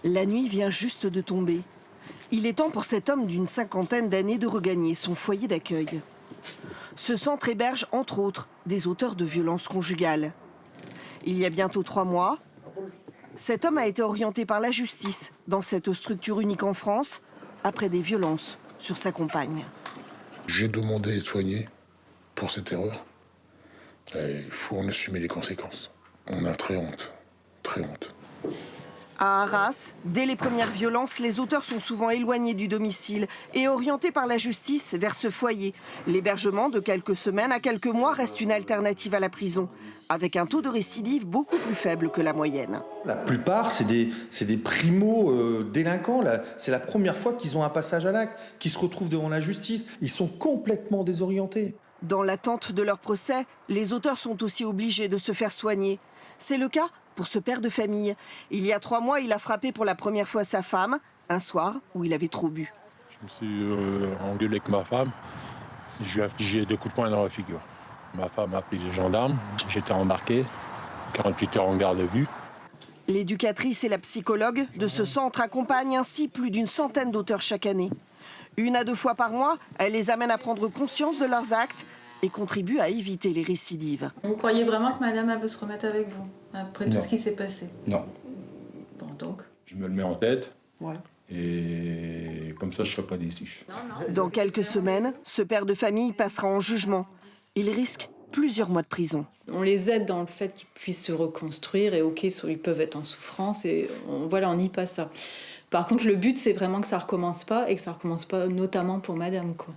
La nuit vient juste de tomber. Il est temps pour cet homme d'une cinquantaine d'années de regagner son foyer d'accueil. Ce centre héberge, entre autres, des auteurs de violences conjugales. Il y a bientôt 3 mois, cet homme a été orienté par la justice dans cette structure unique en France après des violences sur sa compagne. J'ai demandé à être soigné pour cette erreur. Et il faut en assumer les conséquences. On a très honte, très honte. À Arras, dès les premières violences, les auteurs sont souvent éloignés du domicile et orientés par la justice vers ce foyer. L'hébergement de quelques semaines à quelques mois reste une alternative à la prison, avec un taux de récidive beaucoup plus faible que la moyenne. La plupart, c'est des primo-délinquants. C'est la première fois qu'ils ont un passage à l'acte, qu'ils se retrouvent devant la justice. Ils sont complètement désorientés. Dans l'attente de leur procès, les auteurs sont aussi obligés de se faire soigner. C'est le cas pour ce père de famille. Il y a 3 mois, il a frappé pour la première fois sa femme, un soir où il avait trop bu. Je me suis engueulé avec ma femme. Je lui ai infligé 2 coups de poing dans la figure. Ma femme a appelé les gendarmes. J'étais embarqué. 48 heures en garde à vue. L'éducatrice et la psychologue de ce centre accompagnent ainsi plus d'une centaine d'auteurs chaque année. 1 à 2 fois par mois, elle les amène à prendre conscience de leurs actes et contribue à éviter les récidives. Vous croyez vraiment que madame elle veut se remettre avec vous, après tout ce qui s'est passé? Non. Bon, donc. Je me le mets en tête. Ouais. Et comme ça, je ne serai pas déçu. Dans quelques semaines, ce père de famille passera en jugement. Il risque plusieurs mois de prison. On les aide dans le fait qu'ils puissent se reconstruire et ok, ils peuvent être en souffrance et on nie pas ça. Par contre, le but, c'est vraiment que ça recommence pas et que ça recommence pas notamment pour madame, quoi.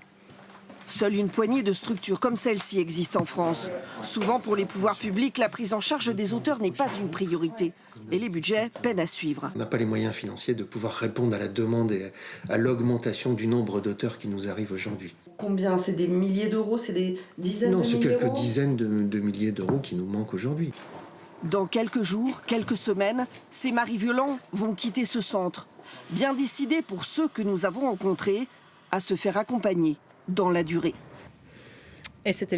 Seule une poignée de structures comme celle-ci existe en France. Souvent, pour les pouvoirs publics, la prise en charge des auteurs n'est pas une priorité. Et les budgets peinent à suivre. On n'a pas les moyens financiers de pouvoir répondre à la demande et à l'augmentation du nombre d'auteurs qui nous arrivent aujourd'hui. Combien? C'est des milliers d'euros? C'est des dizaines de milliers d'euros? Non, c'est quelques dizaines de milliers d'euros qui nous manquent aujourd'hui. Dans quelques jours, quelques semaines, ces maris violents vont quitter ce centre. Bien décidés pour ceux que nous avons rencontrés à se faire accompagner dans la durée. Et c'était